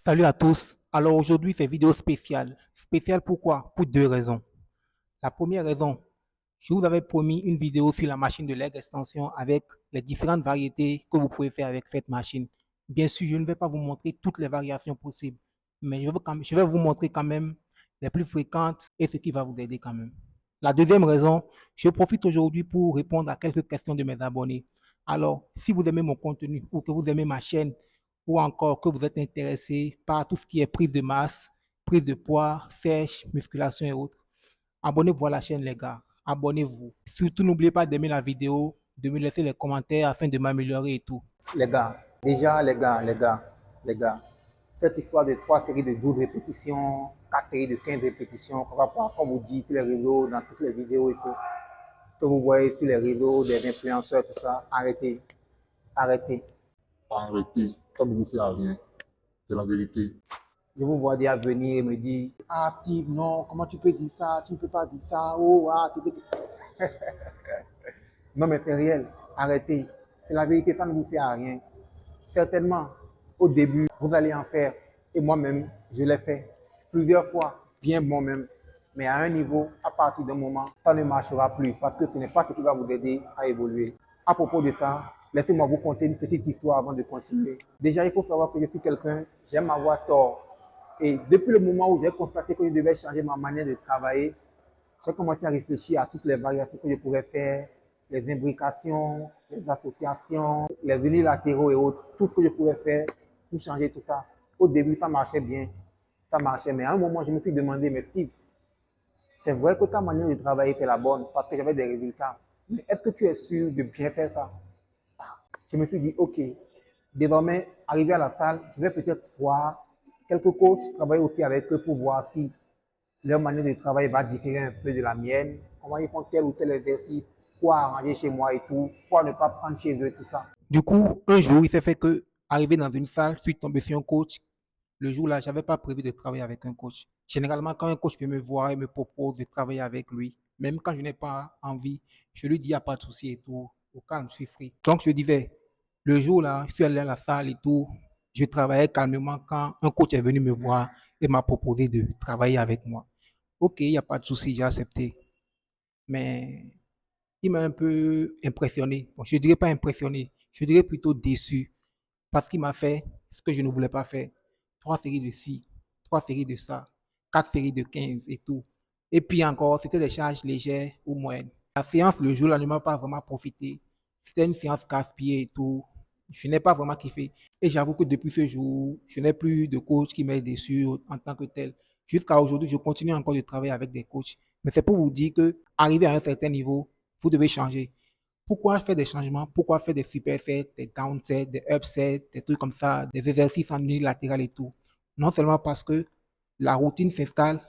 Salut à tous. Alors aujourd'hui, c'est vidéo spéciale. Spéciale pourquoi? Pour deux raisons. La première raison, je vous avais promis une vidéo sur la machine de leg extension avec les différentes variétés que vous pouvez faire avec cette machine. Bien sûr, je ne vais pas vous montrer toutes les variations possibles, mais je vais vous montrer quand même les plus fréquentes et ce qui va vous aider quand même. La deuxième raison, je profite aujourd'hui pour répondre à quelques questions de mes abonnés. Alors, si vous aimez mon contenu ou que vous aimez ma chaîne, ou encore que vous êtes intéressé par tout ce qui est prise de masse, prise de poids, sèche, musculation et autres, abonnez-vous à la chaîne les gars, abonnez-vous. Surtout n'oubliez pas d'aimer la vidéo, de me laisser les commentaires afin de m'améliorer et tout. Les gars, déjà les gars, cette histoire de 3 séries de 12 répétitions, 4 séries de 15 répétitions, comme vous dit sur les réseaux, dans toutes les vidéos et tout, que vous voyez sur les réseaux des influenceurs, tout ça, arrêtez, arrêtez. Arrêtez, ça ne vous sert à rien. C'est la vérité. Je vous vois déjà venir et me dire, ah Steve, non, comment tu peux dire ça, tu ne peux pas dire ça, oh, ah, non mais c'est réel, arrêtez. C'est la vérité, ça ne vous sert à rien. Certainement, au début, vous allez en faire. Et moi-même, je l'ai fait plusieurs fois, bien moi-même. Mais à un niveau, à partir d'un moment, ça ne marchera plus parce que ce n'est pas ce qui va vous aider à évoluer. À propos de ça, laissez-moi vous conter une petite histoire avant de continuer. Déjà, il faut savoir que je suis quelqu'un, j'aime avoir tort. Et depuis le moment où j'ai constaté que je devais changer ma manière de travailler, j'ai commencé à réfléchir à toutes les variations que je pouvais faire, les imbrications, les associations, les unilatéraux et autres, tout ce que je pouvais faire pour changer tout ça. Au début, ça marchait bien, ça marchait, mais à un moment, je me suis demandé, mais Steve, c'est vrai que ta manière de travailler, c'est la bonne parce que j'avais des résultats. Mais est-ce que tu es sûr de bien faire ça? Je me suis dit, OK, désormais, arrivé à la salle, je vais peut-être voir quelques coachs, travailler aussi avec eux pour voir si leur manière de travail va différer un peu de la mienne, comment ils font tel ou tel exercice, quoi arranger chez moi et tout, quoi ne pas prendre chez eux, tout ça. Du coup, un jour, il s'est fait que, arrivé dans une salle, je suis tombé sur un coach. Le jour-là, je n'avais pas prévu de travailler avec un coach. Généralement, quand un coach peut me voir et me propose de travailler avec lui, même quand je n'ai pas envie, je lui dis, il n'y a pas de souci et tout. Au calme, je suis free. Donc, je disais, le jour-là, je suis allé à la salle et tout. Je travaillais calmement quand un coach est venu me voir et m'a proposé de travailler avec moi. Ok, il n'y a pas de souci, j'ai accepté. Mais il m'a un peu impressionné. Bon, je ne dirais pas impressionné, je dirais plutôt déçu parce qu'il m'a fait ce que je ne voulais pas faire. 3 séries de ci, 3 séries de ça, 4 séries de 15 et tout. Et puis encore, c'était des charges légères ou moyennes. La séance le jour-là ne m'a pas vraiment profité. C'était une séance casse-pied et tout. Je n'ai pas vraiment kiffé. Et j'avoue que depuis ce jour, je n'ai plus de coach qui m'aide dessus en tant que tel. Jusqu'à aujourd'hui, je continue encore de travailler avec des coachs. Mais c'est pour vous dire que, arrivé à un certain niveau, vous devez changer. Pourquoi faire des changements? Pourquoi faire des supersets, des downsets, des upsets, des trucs comme ça, des exercices en unilatéral et tout? Non seulement parce que la routine s'installe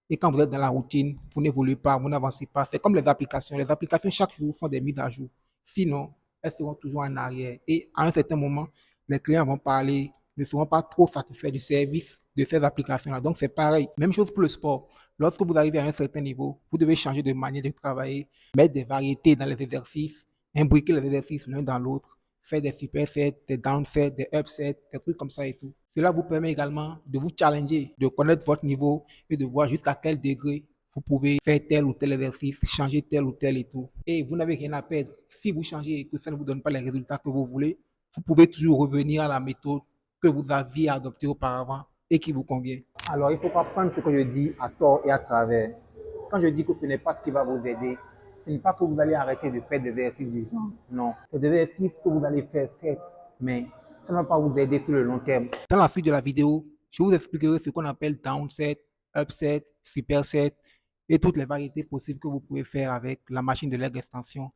et quand vous êtes dans la routine, vous n'évoluez pas, vous n'avancez pas. C'est comme les applications. Les applications, chaque jour, font des mises à jour. Sinon, elles seront toujours en arrière. Et à un certain moment, les clients vont parler, ne seront pas trop satisfaits du service de ces applications-là. Donc, c'est pareil. Même chose pour le sport. Lorsque vous arrivez à un certain niveau, vous devez changer de manière de travailler, mettre des variétés dans les exercices, imbriquer les exercices l'un dans l'autre, faire des supersets, des downsets, des upsets, des trucs comme ça et tout. Cela vous permet également de vous challenger, de connaître votre niveau et de voir jusqu'à quel degré vous pouvez faire tel ou tel exercice, changer tel ou tel et tout. Et vous n'avez rien à perdre. Si vous changez et que ça ne vous donne pas les résultats que vous voulez, vous pouvez toujours revenir à la méthode que vous aviez adoptée auparavant et qui vous convient. Alors, il ne faut pas prendre ce que je dis à tort et à travers. Quand je dis que ce n'est pas ce qui va vous aider, ce n'est pas que vous allez arrêter de faire des exercices du genre. Non. C'est des exercices que vous allez faire, certes, mais ça ne va pas vous aider sur le long terme. Dans la suite de la vidéo, je vous expliquerai ce qu'on appelle downset, upset, superset et toutes les variétés possibles que vous pouvez faire avec la machine de leg extension.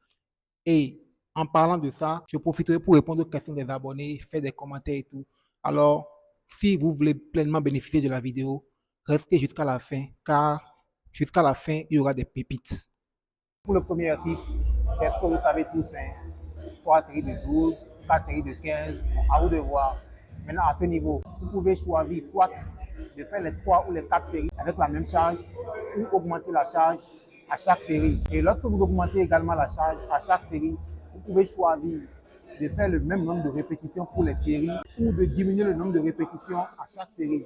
Et en parlant de ça, je profiterai pour répondre aux questions des abonnés, faire des commentaires et tout. Alors, si vous voulez pleinement bénéficier de la vidéo, restez jusqu'à la fin, car jusqu'à la fin, il y aura des pépites. Pour le premier exercice, c'est ce que vous savez tous, hein. 3 séries de 12, 4 séries de 15, bon, à vous de voir. Maintenant, à ce niveau, vous pouvez choisir soit de faire les 3 ou les 4 séries avec la même charge ou augmenter la charge à chaque série. Et lorsque vous augmentez également la charge à chaque série, vous pouvez choisir de faire le même nombre de répétitions pour les séries ou de diminuer le nombre de répétitions à chaque série.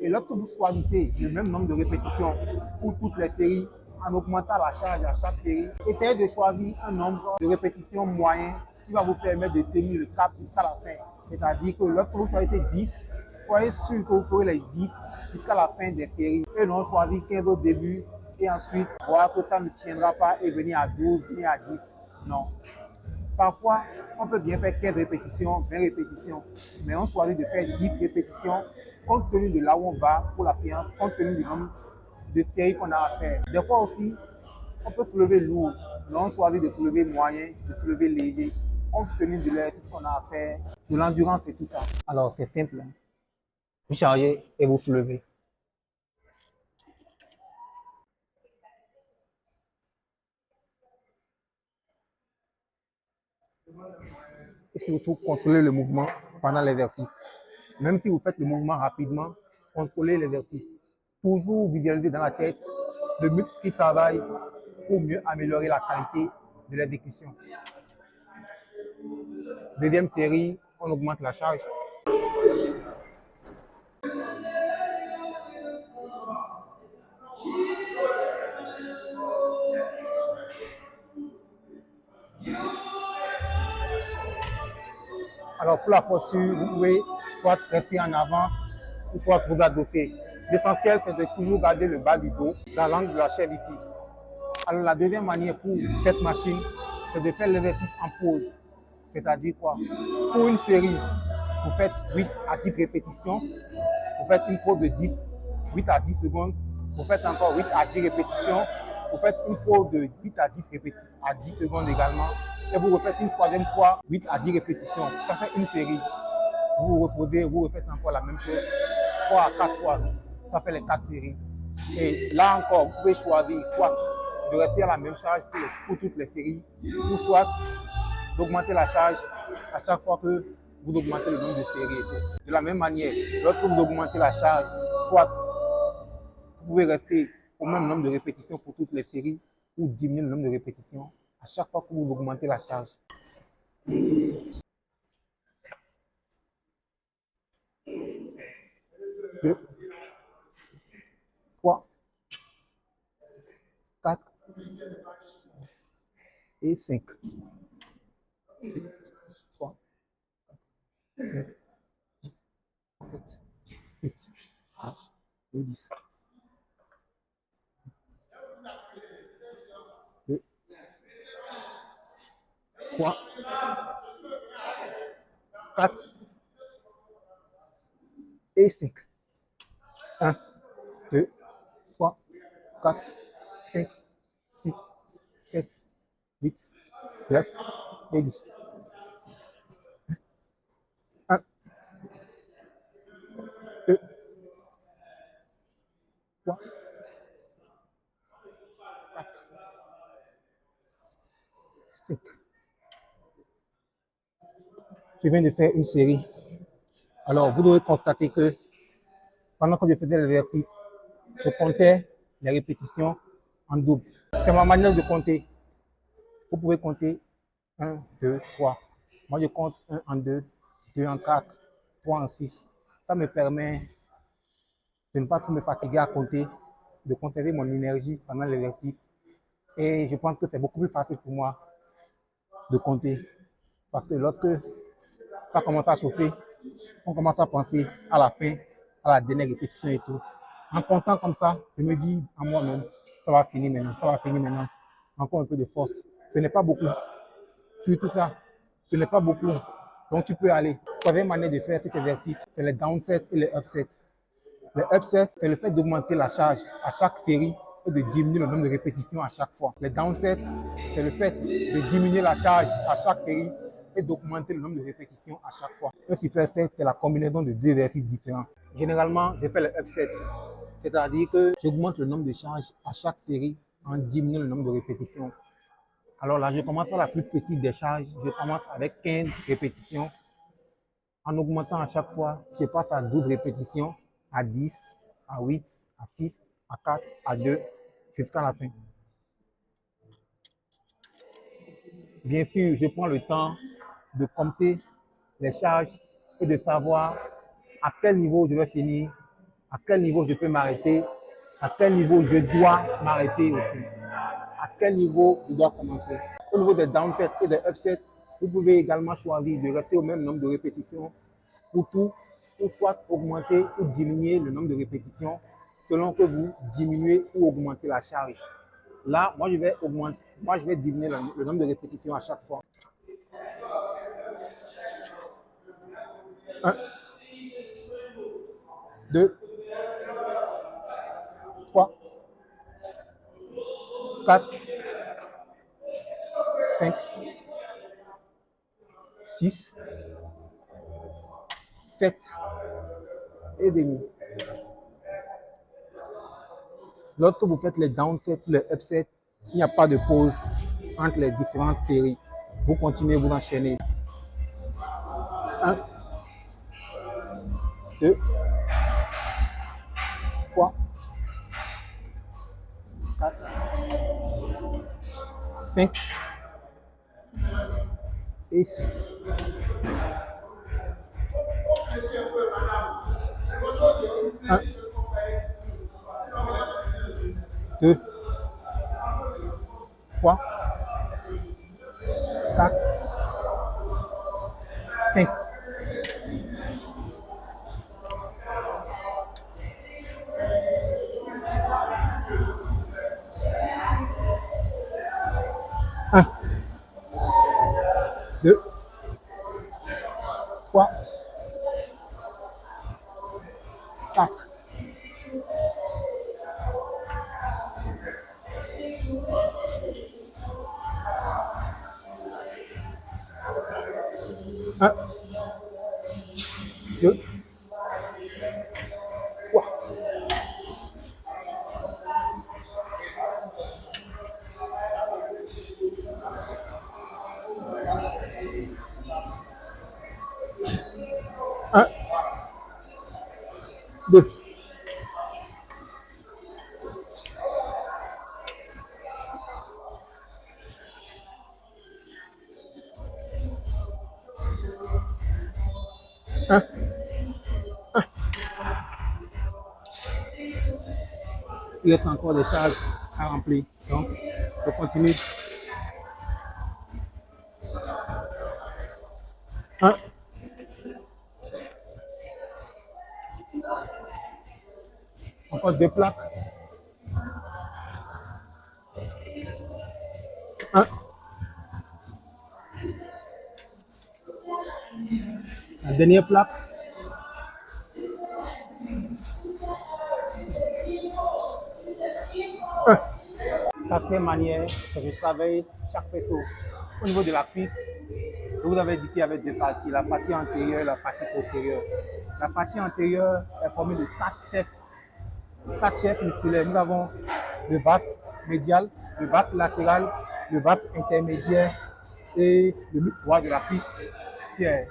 Et lorsque vous choisissez le même nombre de répétitions pour toutes les séries, en augmentant la charge à chaque série, essayez de choisir un nombre de répétitions moyen qui va vous permettre de tenir le cap jusqu'à la fin. C'est-à-dire que lorsque vous choisissez 10, soyez sûr que vous ferez les 10 jusqu'à la fin des séries et non choisir 15 au début et ensuite voir que ça ne tiendra pas et venir à 12, venir à 10. Non. Parfois, on peut bien faire 15 répétitions, 20 répétitions, mais on choisit de faire 10 répétitions compte tenu de là où on va pour la séance, compte tenu du nombre de séries qu'on a à faire. Des fois aussi, on peut soulever lourd, mais on choisit de soulever moyen, de soulever léger, compte tenu de l'exercice qu'on a à faire, de l'endurance et tout ça. Alors, c'est simple. Vous chargez et vous soulevez. Et surtout, contrôlez le mouvement pendant l'exercice. Même si vous faites le mouvement rapidement, contrôlez l'exercice. Toujours visualiser dans la tête le muscle qui travaille pour mieux améliorer la qualité de l'exécution. Deuxième série, on augmente la charge. Alors pour la posture, vous pouvez soit rester en avant ou soit vous adosser. L'essentiel, c'est de toujours garder le bas du dos dans l'angle de la chaise ici. Alors la deuxième manière pour cette machine, c'est de faire l'exercice en pause. C'est-à-dire quoi? Pour une série, vous faites 8 à 10 répétitions, vous faites une pause de 8 à 10 secondes, vous faites encore 8 à 10 répétitions, vous faites une pause de 8 à 10 répétitions à 10 secondes également, et vous refaites une troisième fois 8 à 10 répétitions. Ça fait une série. Vous vous reposez, vous refaites encore la même chose 3 à 4 fois. Ça fait les 4 séries. Et là encore, vous pouvez choisir soit de rester à la même charge pour toutes les séries, ou soit d'augmenter la charge à chaque fois que vous augmentez le nombre de séries. De la même manière, lorsque vous augmentez la charge, soit vous pouvez rester au même nombre de répétitions pour toutes les séries ou diminuer le nombre de répétitions à chaque fois que vous augmentez la charge. 2, 3, 4 et 5. 3, 5, 7, 8, 9 et 10. 2, 3, 4 et 5. 1, 2, 3, 4, 5, 6, 7, 8, 9 et 10. 1, 2, 3, 4, 5. Je viens de faire une série. Alors, vous devez constater que pendant que je faisais l'exercice, je comptais les répétitions en double. C'est ma manière de compter. Vous pouvez compter 1, 2, 3. Moi, je compte 1 en 2, 2 en 4, 3 en 6. Ça me permet de ne pas trop me fatiguer à compter, de conserver mon énergie pendant l'exercice. Et je pense que c'est beaucoup plus facile pour moi de compter. Parce que lorsque ça commence à chauffer, on commence à penser à la fin, à la dernière répétition et tout. En comptant comme ça, je me dis à moi-même, ça va finir maintenant, ça va finir maintenant. Encore un peu de force. Ce n'est pas beaucoup. Surtout ça, ce n'est pas beaucoup. Donc tu peux aller. La troisième manière de faire cet exercice, c'est les downsets et les upsets. Les upsets, c'est le fait d'augmenter la charge à chaque série et de diminuer le nombre de répétitions à chaque fois. Les downsets, c'est le fait de diminuer la charge à chaque série et d'augmenter le nombre de répétitions à chaque fois. Un superset, c'est la combinaison de deux exercices différents. Généralement, je fais les upsets, c'est-à-dire que j'augmente le nombre de charges à chaque série en diminuant le nombre de répétitions. Alors là, je commence par la plus petite des charges. Je commence avec 15 répétitions. En augmentant à chaque fois, je passe à 12 répétitions, à 10, à 8, à 6, à 4, à 2, jusqu'à la fin. Bien sûr, je prends le temps de compter les charges et de savoir à quel niveau je vais finir, à quel niveau je peux m'arrêter, à quel niveau je dois m'arrêter aussi, à quel niveau je dois commencer. Au niveau des downsets et des upsets, vous pouvez également choisir de rester au même nombre de répétitions pour tout, ou soit augmenter ou diminuer le nombre de répétitions selon que vous diminuez ou augmentez la charge. Là, moi, je vais diminuer le nombre de répétitions à chaque fois. 1, 2, 3, 4, 5, 6, 7 et demi. Lorsque vous faites les downsets, les upsets, il n'y a pas de pause entre les différentes séries. Vous continuez, vous enchaînez. 1, 2, 3, 4, 5 et 6. 1, 2, 3, 4, 5. 1, 2, 3, 4. 1, 2, 3. 1, 2. 1. Il reste encore des charges à remplir. Donc, je continue. 1. Encore 2 plaques. 1. La dernière plaque. 1. Quatrième manière que je travaille chaque faisceau. Au niveau de la cuisse, je vous avais dit qu'il y avait deux parties, la partie antérieure et la partie postérieure. La partie antérieure est formée de 4 chefs musculaires. Nous avons le vaste médial, le vaste latéral, le vaste intermédiaire et le muscle droit de la cuisse qui est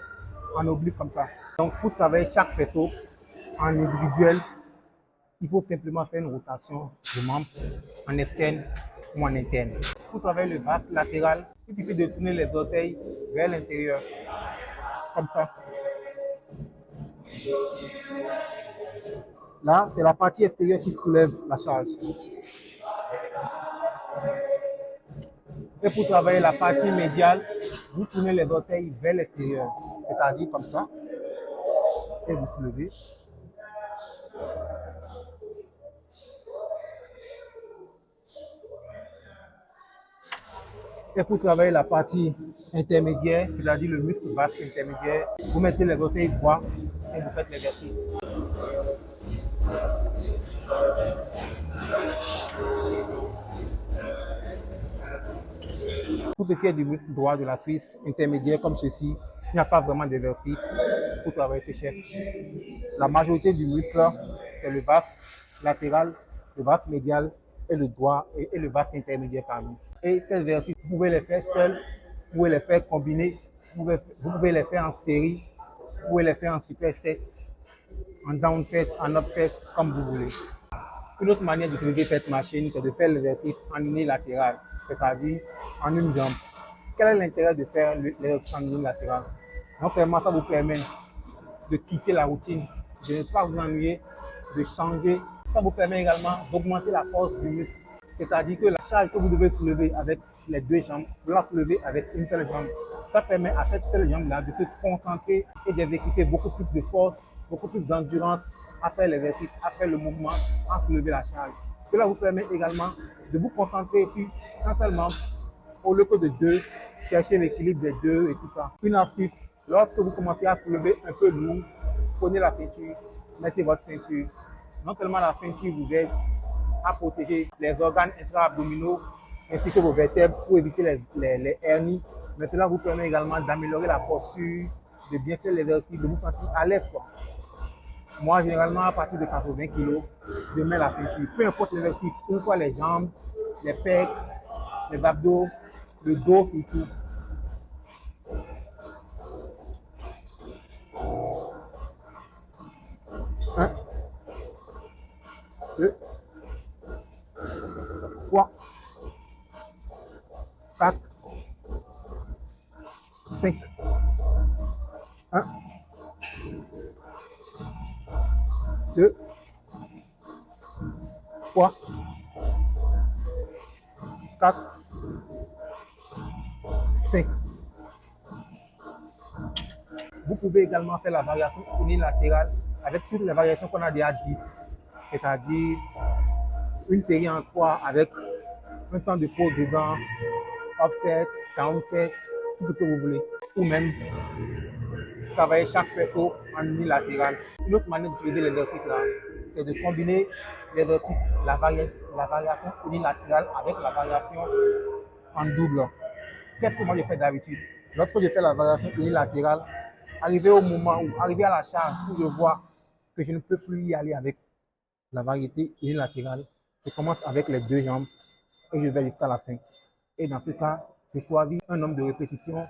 en oblique comme ça. Donc pour travailler chaque faisceau en individuel, il faut simplement faire une rotation de membre en externe ou en interne. Pour travailler le vaste latéral, il suffit de tourner les orteils vers l'intérieur, comme ça. Là, c'est la partie extérieure qui soulève la charge. Et pour travailler la partie médiale, vous tournez les orteils vers l'extérieur, c'est-à-dire comme ça, et vous soulevez. Et pour travailler la partie intermédiaire, c'est-à-dire le muscle vaste intermédiaire, vous mettez les orteils droits et vous faites l'exercice. Pour ce qui est du muscle droit de la cuisse intermédiaire comme ceci, il n'y a pas vraiment d'exercice pour travailler ce chef. La majorité du muscle, c'est le vaste latéral, le vaste médial et le droit et le vaste intermédiaire parmi. Et ces exercices, vous pouvez les faire seuls, vous pouvez les faire combinés, vous pouvez les faire en série, vous pouvez les faire en superset, en downset, en upset, comme vous voulez. Une autre manière d'utiliser cette machine, c'est de faire l'exercice en unilatéral, c'est-à-dire en une jambe. Quel est l'intérêt de faire l'exercice en unilatéral? Non seulement ça vous permet de quitter la routine, de ne pas vous ennuyer, de changer. Ça vous permet également d'augmenter la force du muscle. C'est-à-dire que la charge que vous devez soulever avec les deux jambes, vous la soulevez avec une seule jambe. Ça permet à cette seule jambe-là de se concentrer et d'exécuter beaucoup plus de force, beaucoup plus d'endurance à faire l'exercice, à faire le mouvement, à soulever la charge. Cela vous permet également de vous concentrer sur un seul membre au lieu que de deux, chercher l'équilibre des deux et tout ça. Une astuce, lorsque vous commencez à soulever un peu lourd, prenez la ceinture, mettez votre ceinture. Non seulement la ceinture vous aide à protéger les organes intra-abdominaux ainsi que vos vertèbres pour éviter les hernies, mais cela vous permet également d'améliorer la posture, de bien faire l'exercice, de vous sentir à l'aise. Moi, généralement, à partir de 80 kg, je mets la ceinture. Peu importe l'exercice, une fois les jambes, les pecs, les abdos, le dos surtout. Un, deux, trois, quatre, cinq. Un, deux, trois, quatre, cinq. Vous pouvez également faire la variation unilatérale avec toutes les variations qu'on a déjà dites, c'est-à-dire une série en 3 avec un temps de pause dedans, offset, counter, tout ce que vous voulez, ou même travailler chaque faisceau en unilatéral. Une autre manière d'utiliser l'exercice là, c'est de combiner l'exercice, la variation unilatérale avec la variation en double. Qu'est-ce que moi je fais d'habitude? Lorsque je fais la variation unilatérale, arrivé au moment où, arrivé à la charge où je vois que je ne peux plus y aller avec la variété unilatérale, je commence avec les deux jambes et je vais jusqu'à la fin. Et dans ce cas, je choisis un nombre de répétitions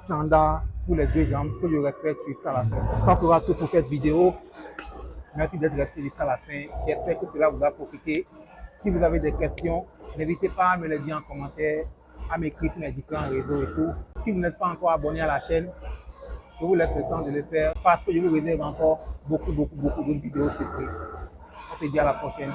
standard pour les deux jambes que je respecte jusqu'à la fin. Ça sera tout pour cette vidéo. Merci d'être resté jusqu'à la fin. J'espère que cela vous a profité. Si vous avez des questions, n'hésitez pas à me les dire en commentaire, à m'écrire sur les différents réseaux et tout. Si vous n'êtes pas encore abonné à la chaîne, je vous laisse le temps de le faire parce que je vous réserve encore beaucoup d'autres vidéos surprises. On se dit à la prochaine.